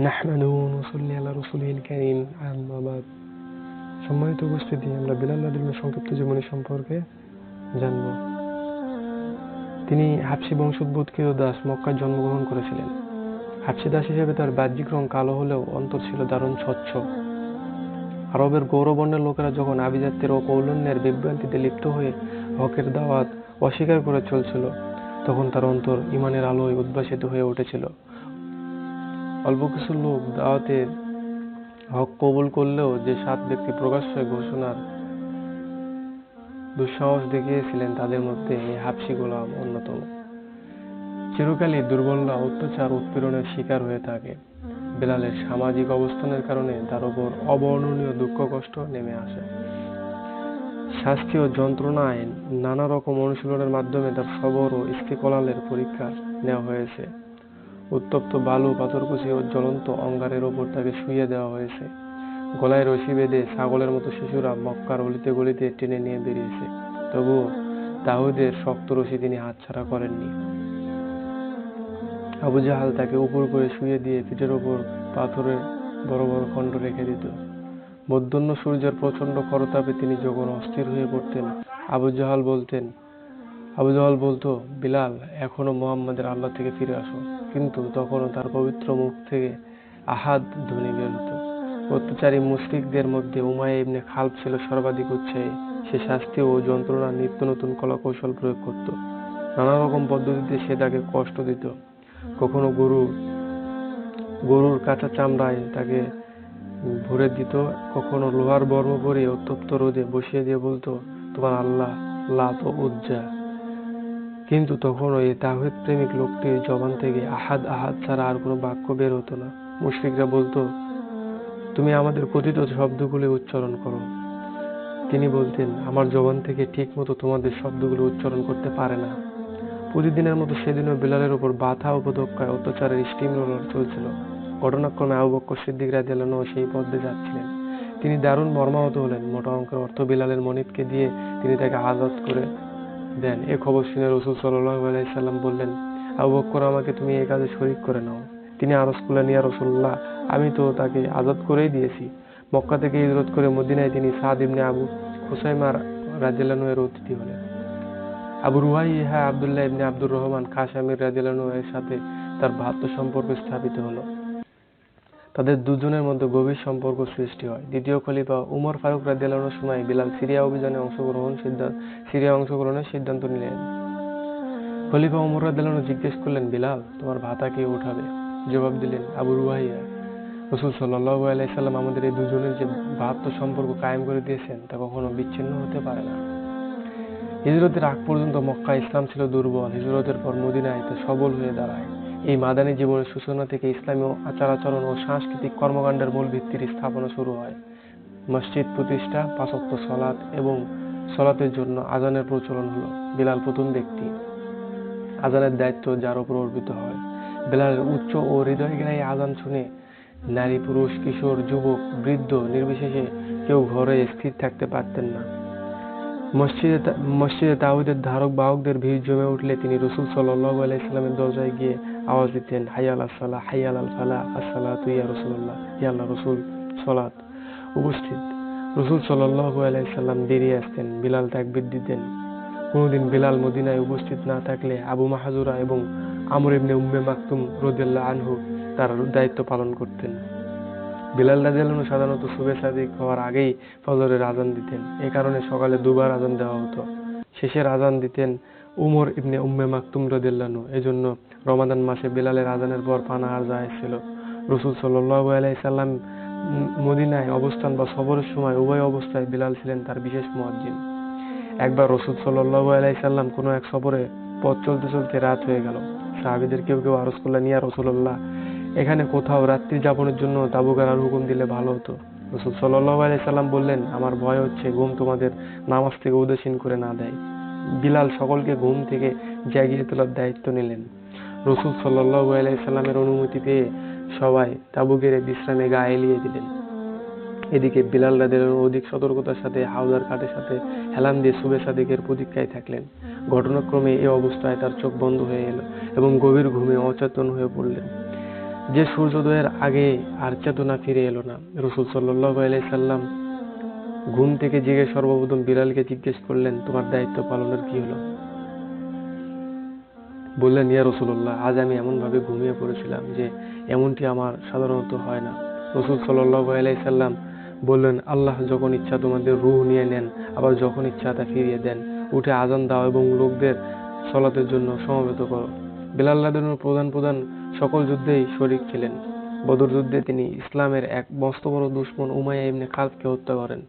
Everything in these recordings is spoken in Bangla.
নাহমাদুহু ওয়া নুসাল্লি আলা রাসূলিহিল কারীম, আম্মা বাদ। সম্মানিত উপস্থিতি, আমরা বিলাল রাদিয়াল্লাহু সংক্ষিপ্ত জীবনী সম্পর্কে জানব। তিনি হাবশী বংশোদ্ভূত ক্রীতদাস মক্কায় জন্মগ্রহণ করেছিলেন। হাবশী দাস হিসেবে তার বাহ্যিক রং কালো হলেও অন্তর ছিল দারুণ স্বচ্ছ। আরবের গৌরবর্ণের লোকেরা যখন আভিজাত্যের ও কৌলীন্যের বিভ্রান্তিতে লিপ্ত হয়ে হকের দাওয়াত অস্বীকার করে চলছিল, তখন তার অন্তর ঈমানের আলোয় উদ্ভাসিত হয়ে উঠেছিল। অল্প কিছু লোক দাওয়াতে হক কবুল করলেও যে 7 ব্যক্তি প্রকাশ্যে ঘোষণার দুঃসাহস দেখিয়েছিলেন, তাদের মধ্যে এই হাবশী গোলাম অন্যতম। চিরকালই দুর্বলরা অত্যাচার উৎপীড়নের শিকার হয়ে থাকে। বিলালের সামাজিক অবস্থানের কারণে তার উপর অবর্ণনীয় দুঃখ কষ্ট নেমে আসে। শাস্তি ও যন্ত্রণায় নানা রকম অনুশীলনের মাধ্যমে তার সবর ও ইস্তেকলালের পরীক্ষা নেওয়া হয়েছে। উত্তপ্ত বালু, পাথরকুচি ও জ্বলন্ত অঙ্গারের ওপর তাকে শুইয়ে দেওয়া হয়েছে। গলায় রশি বেঁধে ছাগলের মতো শিশুরা মক্কার অলিতে গলিতে টেনে নিয়ে বেরিয়েছে, তবুও দাউদের শক্ত রশি তিনি হাতছাড়া করেননি। আবু জাহাল তাকে উপর করে শুইয়ে দিয়ে পিঠের ওপর পাথরের বড় বড় খণ্ড রেখে দিত। মধ্যাহ্ন সূর্যের প্রচণ্ড করতাপে তিনি যখন অস্থির হয়ে পড়তেন, আবু জাহাল বলতো, বিলাল, এখনো মুহাম্মাদের আল্লাহ থেকে ফিরে আসো। কিন্তু তখনও তার পবিত্র মুখ থেকে আহাদ ধ্বনি বের হতো। অত্যাচারী মুশরিকদের মধ্যে উমাইয়া ইবনে খালব ছিল সর্বাধিক উৎসাহী। সে শাস্তি ও যন্ত্রণার নিত্য নতুন কলাকৌশল প্রয়োগ করত। নানা রকম পদ্ধতিতে সে তাকে কষ্ট দিত। কখনো গরুর কাঁচা চামড়ায় তাকে ভরে দিত, কখনো লোহার বর্ম পরিয়ে উত্তপ্ত রোদে বসিয়ে দিয়ে বলতো, তোমার আল্লাহ লাত ও উজ্জা। কিন্তু তখনও এই তাওহীদ প্রেমিক লোকটির জবান থেকে আহাদ আহাদ ছাড়া আর কোনো বাক্য বের হতো না। মুশরিকরা বলতো, তুমি আমাদের কথিত শব্দগুলি উচ্চারণ করো। তিনি বলতেন, আমার জবান থেকে ঠিক মতো তোমাদের শব্দগুলো উচ্চারণ করতে পারে না। প্রতিদিনের মতো সেদিনও বিলালের উপর বাধা উপত্যকায় অত্যাচারের স্টিম রোলার চলছিল। ঘটনাক্রমে আবু বকর সিদ্দিক রাদিয়াল্লাহু আনহু সেই পথে যাচ্ছিলেন। তিনি দারুণ মর্মাহত হলেন। মোটা অঙ্কের অর্থ বিলালের মনিবকে দিয়ে তিনি তাকে আজাদ করে দেন। এ খবর শুনে রাসূল সাল্লাল্লাহু আলাইহি সাল্লাম বললেন, আবু বকর, আমাকে তুমি এই কাজে শরীক করে নাও। তিনি আরজ করলেন, ইয়া রাসূলুল্লাহ, আমি তো তাকে আজাদ করেই দিয়েছি। মক্কা থেকে হিজরত করে মদিনায় তিনি সাদ ইবনে আবু খুসাইমা রাদিয়াল্লাহু আনহু এর অতিথি হলেন। আবু রুহাইহা আব্দুল্লাহ ইবনে আব্দুর রহমান খাস আমির রাদিয়াল্লাহু আনহু এর সাথে তার ভ্রাতৃ সম্পর্ক স্থাপিত হলো। তাদের দুজনের মধ্যে গভীর সম্পর্ক সৃষ্টি হয়। দ্বিতীয় খলিফা উমর ফারুক রাদিয়াল্লাহু আনহুর সময় বিলাল সিরিয়া অভিযানে অংশগ্রহণের সিদ্ধান্ত নিলেন। খলিফা উমর রাদিয়াল্লাহু আনহু জিজ্ঞেস করলেন, বিলাল, তোমার ভাতা কে উঠাবে? জবাব দিলেন আবু রুহাইয়া। রাসূল সাল্লাল্লাহু আলাইহি সাল্লাম আমাদের এই দুজনের যে ভ্রাতৃ সম্পর্ক কায়েম করে দিয়েছেন, তা কখনো বিচ্ছিন্ন হতে পারে না। হিজরতের আগ পর্যন্ত মক্কায় ইসলাম ছিল দুর্বল। হিজরতের পর মদিনায় তা সবল হয়ে দাঁড়ায়। এই মাদানী জীবনের সূচনা থেকে ইসলামী আচার-আচরণ ও সাংস্কৃতিক কর্মকাণ্ডের মূল ভিত্তির স্থাপনা শুরু হয়। মসজিদ প্রতিষ্ঠা, 5 ওয়াক্ত সালাত এবং সালাতের জন্য আযানের প্রচলন হলো। বিলাল প্রথম ব্যক্তি। আযানের দায়িত্ব যার উপর অর্পিত হয়। বিলালের উচ্চ ও হৃদয়গ্রাহী আযান শুনে নারী, পুরুষ, কিশোর, যুবক, বৃদ্ধ নির্বিশেষে কেউ ঘরে স্থির থাকতে পারতেন না। মসজিদে তাওহীদের ধারক বাহকদের ভিড় জমে উঠলে তিনি রাসূল সাল্লাল্লাহু আলাইহি সাল্লামের দরজায় গিয়ে আওয়াজ দিতেন, হাইয়া আলাস সালাহ, হাইয়া আলাল ফালাহ, আসসালাতু ইয়া রাসূলুল্লাহ, ইয়া আল্লাহ রাসূল, সালাত। উপস্থিত। রাসূল সাল্লাল্লাহু আলাইহি সাল্লাম বেরিয়ে আসতেন, বিলাল তাকবীর দিতেন। কোনদিন বিলাল মদিনায় উপস্থিত না থাকলে আবু মাহজুরা এবং আমর ইবনে উম্মে মাকতুম রাদিয়াল্লাহু আনহু তার দায়িত্ব পালন করতেন। বিলাল রাদিয়াল্লাহু আনহু সাধারণত সুবহে সাদিক হওয়ার আগেই ফজরের আযান দিতেন। এ কারণে সকালে দুবার আযান দেওয়া হতো। শেষের আযান দিতেন উমর ইবনে উম্মে মাকতুম রাদিয়াল্লাহু আনহু। এজন্য রমাদান মাসে বিলালের আযানের পর পানাহার জায়েজ ছিল। রাসূল সাল্লাল্লাহু আলাইহি সাল্লাম মদিনায় অবস্থান বা সফরের সময় উভয় অবস্থায় বিলাল ছিলেন তার বিশেষ মুয়াজ্জিন। একবার রাসূল সাল্লাল্লাহু আলাইহি সাল্লাম কোনো এক সফরে পথ চলতে চলতে রাত হয়ে গেল। সাহাবীদের কেউ কেউ আরজ করলেন, ইয়া রাসূলুল্লাহ, এখানে কোথাও রাত্রি যাপনের জন্য তাঁবু গাড়ার হুকুম দিলে ভালো হতো। রাসূল সাল্লাল্লাহু আলাইহি সাল্লাম বললেন, আমার ভয় হচ্ছে ঘুম তোমাদের নামাজ থেকে উদাসীন করে না দেয়। বিলাল সকলকে ঘুম থেকে জাগিয়ে তোলার দায়িত্ব নিলেন। রাসূল সাল্লাল্লাহু আলাইহি সাল্লামের অনুমতি পেয়ে সবাই তাঁবু গেড়ে বিশ্রামে গা এলিয়ে দিলেন। এদিকে বিলাল রাদিয়াল্লাহু আনহু অধিক সতর্কতার সাথে হাওদার কাঠের সাথে হেলান দিয়ে সুবহে সাদিকের প্রতীক্ষায় থাকলেন। ঘটনাক্রমে এ অবস্থায় তার চোখ বন্ধ হয়ে এল এবং গভীর ঘুমে অচেতন হয়ে পড়লেন। যে সূর্যোদয়ের আগে আর চেতনা ফিরে এলো না। রাসূল সাল্লাল্লাহু আলাইহি সাল্লাম ঘুম থেকে জেগে সর্বপ্রথম বিলালকে জিজ্ঞেস করলেন, তোমার দায়িত্ব পালনের কি হলো? বললেন, ইয়া রাসূলুল্লাহ, আজ আমি এমনভাবে ঘুমিয়ে পড়েছিলাম যে এমনটি আমার সাধারণত হয় না। রাসূল সাল্লাল্লাহু আলাইহি সাল্লাম বললেন, আল্লাহ যখন ইচ্ছা তোমাদের রূহ নিয়ে নেন, আবার যখন ইচ্ছা তা ফিরিয়ে দেন। উঠে আজান দাও এবং লোকদের সলাতের জন্য সমবেত করো। বিলাল রাদিয়াল্লাহু প্রধান প্রধান সকল যুদ্ধেই শরীক ছিলেন। বদর যুদ্ধে তিনি ইসলামের এক মস্ত বড় দুশমন উমাইয়া ইবনে খালফকে হত্যা করেন।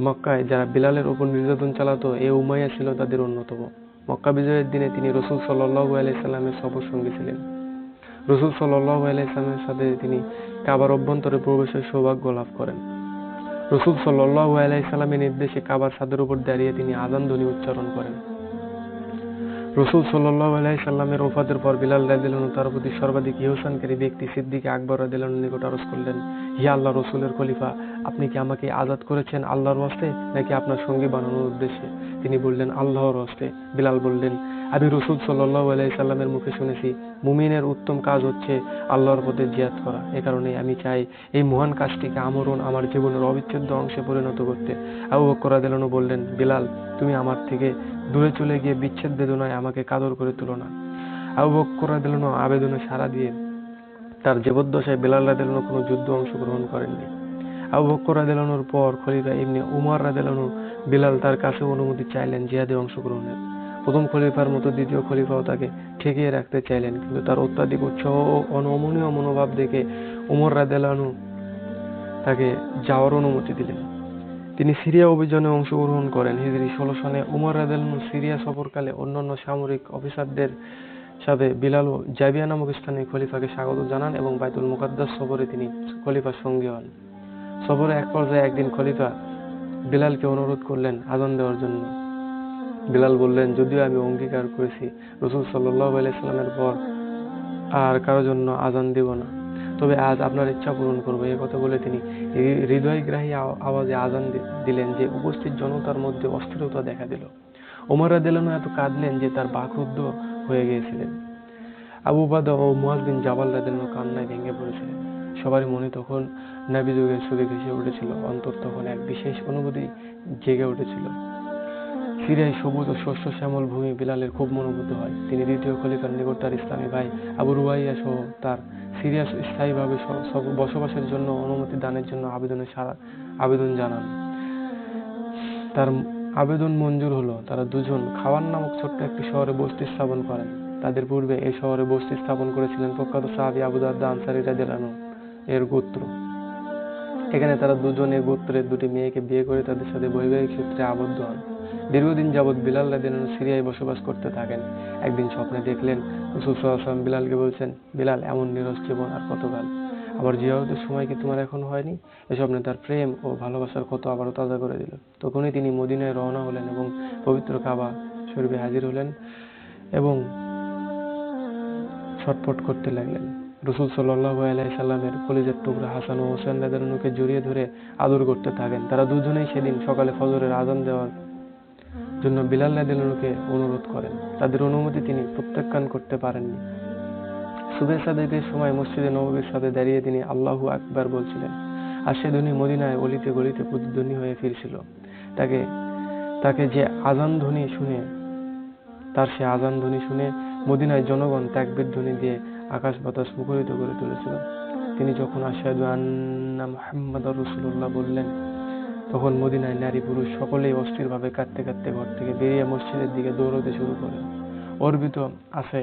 মক্কায় যারা বিলালের উপর নির্যাতন চালাতো, এ উমাইয়া ছিল তাদের অন্যতম। মক্কা বিজয়ের দিনে তিনি রাসূল সাল্লাল্লাহু আলাইহি সাল্লামের সফরসঙ্গী ছিলেন। রাসূল সাল্লাল্লাহু আলাইহি সাল্লামের সাথে তিনি কাবার অভ্যন্তরে প্রবেশের সৌভাগ্য লাভ করেন। রাসূল সাল্লাল্লাহু আলাইহি সাল্লামের নির্দেশে কাবার ছাদের উপর দাঁড়িয়ে তিনি আযান ধ্বনি উচ্চারণ করেন। রাসূল সাল্লাল্লাহু আলাইহি সাল্লামের ওফাতের পর বিলাল রাদিয়াল্লাহু আনহু তার প্রতি সর্বাধিক ইহসানকারী ব্যক্তি সিদ্দিক আকবর রাদিয়াল্লাহু আনহুর নিকট আরজ করলেন, হে আল্লাহর রাসূলের খলিফা, আপনি কি আমাকে আজাদ করেছেন আল্লাহর ওয়াস্তে নাকি আপনার সঙ্গী বানানোর উদ্দেশ্যে? তিনি বললেন, আল্লাহর ওয়াস্তে। বিলাল বললেন, আমি রাসূল সাল্লাল্লাহু আলাইহি সাল্লামের মুখে শুনেছি, মুমিনের উত্তম কাজ হচ্ছে আল্লাহর পথে জিহাদ করা। এ কারণে আমি চাই এই মহান কাজটিকে আমরণ আমার জীবনের অবিচ্ছেদ্য অংশে পরিণত করতে। আবু বকর রাদিয়াল্লাহু আনহু বললেন, বিলাল, তুমি আমার থেকে দূরে চলে গিয়ে বিচ্ছেদ বেদনায় আমাকে কাতর করে তুলো না। আবু বকর রাদিয়াল্লাহু আনহু আবেদনে সাড়া দিয়ে তার জীবদ্দশায় বিলাল রাদিয়াল্লাহু আনহু কোনো যুদ্ধে অংশগ্রহণ করেননি। আবু বকর রাদিয়াল্লাহু আনহুর পর খলিফা ইবনে উমর রাদিয়াল্লাহু আনহু বিলাল তার কাছে অনুমতি চাইলেন জিহাদে অংশগ্রহণের। প্রথম খলিফার মতো দ্বিতীয় খলিফাও তাকে ঠেকিয়ে রাখতে চাইলেন, কিন্তু তার অত্যাধিক উৎসাহ ও অনমনীয় মনোভাব দেখে উমর রাদিয়াল্লাহু আনহু তাকে যাওয়ার অনুমতি দিলেন। তিনি সিরিয়া অভিযানে অংশগ্রহণ করেন। হিজরি 16 সনে উমর রাদিয়াল্লাহু আনহু সিরিয়া সফরকালে অন্যান্য সামরিক অফিসারদের সাথে বিলালও জাবিয়া নামক স্থানে খলিফাকে স্বাগত জানান এবং বাইতুল মুকাদ্দাস সফরে তিনি খলিফার সঙ্গী হন। সফরে এক পর্যায়ে একদিন খলিফা বিলালকে অনুরোধ করলেন আজান দেওয়ার জন্য। বিলাল বললেন, যদিও আমি অঙ্গীকার করেছি রাসূল সাল্লাল্লাহু আলাইহি সাল্লামের পর আর কারো জন্য আজান দেব না, তবে আজ আপনার ইচ্ছা পূরণ করব। এই কথা বলে তিনি হৃদয়গ্রাহী আওয়াজে আজান দিলেন যে উপস্থিত জনতার মধ্যে অস্থিরতা দেখা দিল। ওমর রাদিয়াল্লাহু আনহু এত কাঁদলেন যে তার বাকরুদ্ধ হয়ে গিয়েছিলেন। আবু উবাদা ও মুআয বিন জাবাল রাদিয়াল্লাহু আনহু কান্নায় ভেঙে পড়েছিলেন। সবারই মনে তখন নবী যুগের ছবি ভেসে উঠেছিল, অন্তর তখন এক বিশেষ অনুভূতি জেগে উঠেছিল। সিরিয়ায় সবুজ ও শস্য শ্যামল ভূমি বিলালের খুব মনোভূত হয়। তিনি দ্বিতীয় খলিফার নিকট তার ইসলামী ভাই আবু রুবাইয়া সহ তার সিরিয়া স্থায়ীভাবে বসবাসের জন্য অনুমতি দানের জন্য আবেদন জানান। তার আবেদন মঞ্জুর হলো। তারা দুজন খাওয়ান নামক ছোট্ট একটি শহরে বসতি স্থাপন করেন। তাদের পূর্বে এই শহরে বসতি স্থাপন করেছিলেন প্রখ্যাত সাহাবী আবু দারদা আনসারী রাদিয়াল্লাহু আনহু এর গোত্র। এখানে তারা দুজন এ গোত্রের দুটি মেয়েকে বিয়ে করে তাদের সাথে বৈবাহিক সূত্রে আবদ্ধ হন। দীর্ঘদিন যাবৎ বিলাল রাদিয়াল্লাহু আনহু সিরিয়ায় বসবাস করতে থাকেন। একদিন স্বপ্নে দেখলেন রাসূল সাল্লাল্লাহু আলাইহি ওয়াসাল্লাম বিলালকে বলছেন, বিলাল, এমন নিরস জীবন আর কতকাল? আবার জিয়ারতের সময় কি তোমার এখনো হয়নি? এ স্বপ্নে তার প্রেম ও ভালোবাসার ক্ষত আবারও তাজা করে দিল। তখনই তিনি মদিনায় রওনা হলেন এবং পবিত্র কাবা শরীফে হাজির হলেন এবং ছটফট করতে লাগলেন। রাসূল সাল্লাল্লাহু আলাইহি সাল্লামের কলিজার টুকরা হাসান ও হোসেন রাদিয়াল্লাহু আনহুকে জড়িয়ে ধরে আদর করতে থাকেন। তারা দুজনেই সেদিন সকালে ফজরের আজান দেওয়ার জন্য বিলাল রাদিয়াল্লাহু আনহুকে অনুরোধ করেন। তাদের অনুমতি তিনি প্রত্যাখ্যান করতে পারেননি। সুবহে সাদিকের সময় মসজিদে নববীর সাথে দাঁড়িয়ে তিনি আল্লাহু আকবার বলছিলেন, আর সে ধ্বনি মদিনায় অলিতে গলিতে প্রতিধ্বনি হয়ে ফিরছিল। তাকে যে আজান ধ্বনি শুনে মদিনায় জনগণ তাকবীর ধ্বনি দিয়ে আকাশ বাতাস মুখরিত করে তুলেছিল। তিনি যখন আশহাদু আন্না মুহাম্মাদুর রাসূলুল্লাহ বললেন, তখন মদিনায় নারী পুরুষ সকলেই অস্থিরভাবে কাঁদতে কাঁদতে ঘর থেকে বেরিয়ে মসজিদের দিকে দৌড়তে শুরু করেন। অর্পিত আছে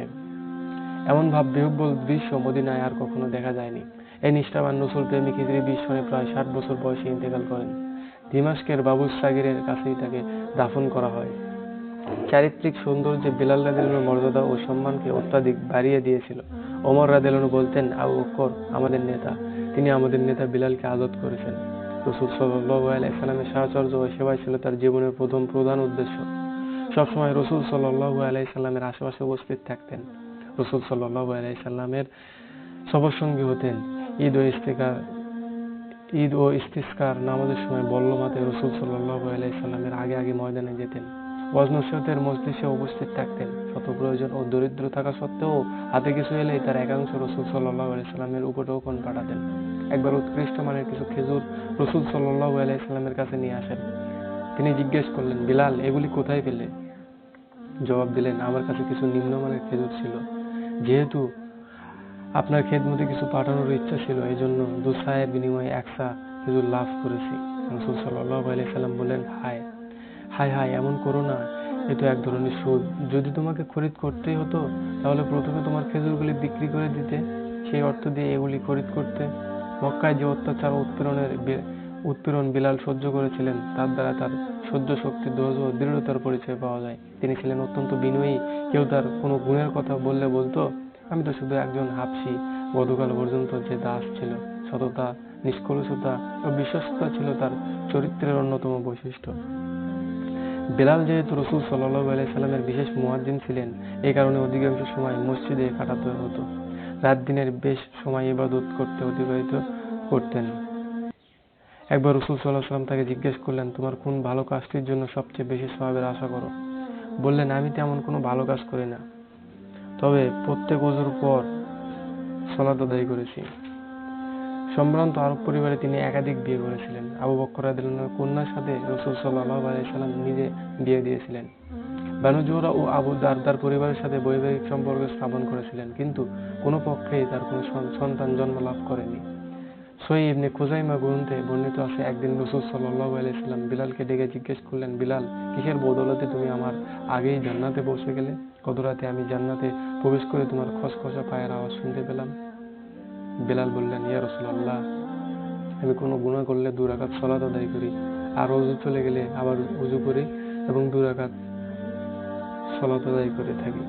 এমন ভাববিহ্বল দৃশ্য মদিনায় আর কখনো দেখা যায়নি। এই নিষ্ঠাবান রাসূল প্রেমিক হিজরি 20 সনে প্রায় 60 বছর বয়সে ইন্তেকাল করেন। দিমাশকের বাবুস সাগিরের কাছেই তাকে দাফন করা হয়। চারিত্রিক সৌন্দর্যে বিলাল রাদিয়াল্লাহু আনহুর মর্যাদা ও সম্মানকে অত্যাধিক বাড়িয়ে দিয়েছিল। ওমর রাদিয়াল্লাহু আনহু বলতেন, আবু বকর আমাদের নেতা, তিনি আমাদের নেতা বিলালকে আজাদ করেছেন। রাসূল সাল্লাল্লাহু আলাইহি সাল্লামের সাহচর্য ও সেবাই ছিল তার জীবনের প্রধান উদ্দেশ্য। সবসময় রাসূল সাল্লাল্লাহু আলাইহি সাল্লামের আশেপাশে উপস্থিত থাকতেন। রাসূল সাল্লাল্লাহু আলাইহি সাল্লামের সফরসঙ্গী হতেন। ঈদ ও ইস্তিসকার নামাজের সময় বল্লম হাতে রাসূল সাল্লাল্লাহু আলাইহি সাল্লামের আগে আগে ময়দানে যেতেন। ওয়াজ নসিহতের মজলিসে উপস্থিত থাকতেন। শত প্রয়োজন ও দরিদ্র থাকা সত্ত্বেও হাতে কিছু এলেই তার একাংশ রাসূল সাল্লাল্লাহু আলাইহি সাল্লামের উপঢৌকন পাঠাতেন। একবার উৎকৃষ্ট মানের কিছু খেজুর রাসূল সাল্লাল্লাহু আলাইহি সাল্লামের কাছে নিয়ে আসেন। তিনি জিজ্ঞেস করলেন, বিলাল, এগুলি কোথায় পেলে? জবাব দিলেন, আমার কাছে কিছু নিম্নমানের খেজুর ছিল। যেহেতু আপনার খেদমতে কিছু পাঠানোর ইচ্ছা ছিল, এজন্য দুসায়ের বিনিময়ে একসা খেজুর লাভ করেছি। রাসূল সাল্লাল্লাহু আলাইহি সাল্লাম বললেন, হায় হায় হায়, এমন করো না, এ তো এক ধরনের সুদ। যদি তোমাকে খরিদ করতেই হতো তাহলে প্রথমে তোমার খেজুরগুলি বিক্রি করে দিতে, সেই অর্থ দিয়ে এগুলি খরিদ করতে। মক্কায় যে অত্যাচার ও উৎপীড়ন বিলাল সহ্য করেছিলেন, তার দ্বারা তার সহ্য শক্তি, ধৈর্য ও দৃঢ়তার পরিচয় পাওয়া যায়। তিনি ছিলেন অত্যন্ত বিনয়ী। কেউ তার কোনো গুণের কথা বললে বলতো, আমি তো শুধু একজন হাবশী। গতকাল পর্যন্ত যে দাস ছিল। সততা, নিষ্কলুষতা ও বিশ্বস্ততা ছিল তার চরিত্রের অন্যতম বৈশিষ্ট্য। বেলাল যেহেতু রাসূল সাল্লাল্লাহু আলাইহি সাল্লামের বিশেষ মুয়াজ্জিন ছিলেন, এই কারণে অধিকাংশ সময় মসজিদে কাটাতে হতো। রাত দিনের বেশ সময় ইবাদত করতে অতিবাহিত করতেন। একবার রাসূল সাল্লাল্লাহু আলাইহি সাল্লাম তাকে জিজ্ঞেস করলেন, তোমার কোন ভালো কাজটির জন্য সবচেয়ে বেশি সওয়াবের আশা করো? বললেন, আমি তেমন কোনো ভালো কাজ করি না, তবে প্রত্যেক ওযুর পর সালাত আদায় করেছি। সম্ভ্রান্ত আরব পরিবারে তিনি একাধিক বিয়ে করেছিলেন। আবু বকর রাদিয়াল্লাহু আনহু কন্যার সাথে রাসূল সাল্লাল্লাহু আলাইহি সাল্লাম নিজে বিয়ে দিয়েছিলেন। বানু জোহরা ও আবু দারদার পরিবারের সাথে বৈবাহিক সম্পর্ক স্থাপন করেছিলেন, কিন্তু কোনো পক্ষেই তার কোনো সন্তান জন্ম লাভ করেনি। সহিহ ইবনে খুজাইমা গ্রন্থে বর্ণিত আছে, একদিন রাসূল সাল্লাল্লাহু আলাইহি সাল্লাম বিলালকে ডেকে জিজ্ঞেস করলেন, বিলাল, কিসের বদৌলতে তুমি আমার আগেই জান্নাতে পৌঁছে গেলে? গত রাতে আমি জান্নাতে প্রবেশ করে তোমার খসখসা পায়ের আওয়াজ শুনতে পেলাম। বিলাল বললেন, ইয়া রাসূলুল্লাহ, আমি কোনো গুনাহ করলে 2 রাকাত সালাত আদায় করি, আর ওযু চলে গেলে আবার ওযু করি এবং 2 রাকাত সালাত আদায় করে থাকি।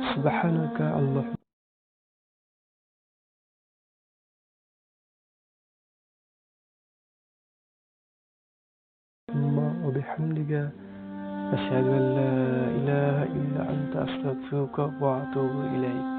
সুবহানাকা আল্লাহুম্মা ওয়া বিহামদিকা, আশহাদু আল্লা ইলাহা ইল্লা আনতা, আস্তাগফিরুকা ওয়া আতুবু ইলাইক।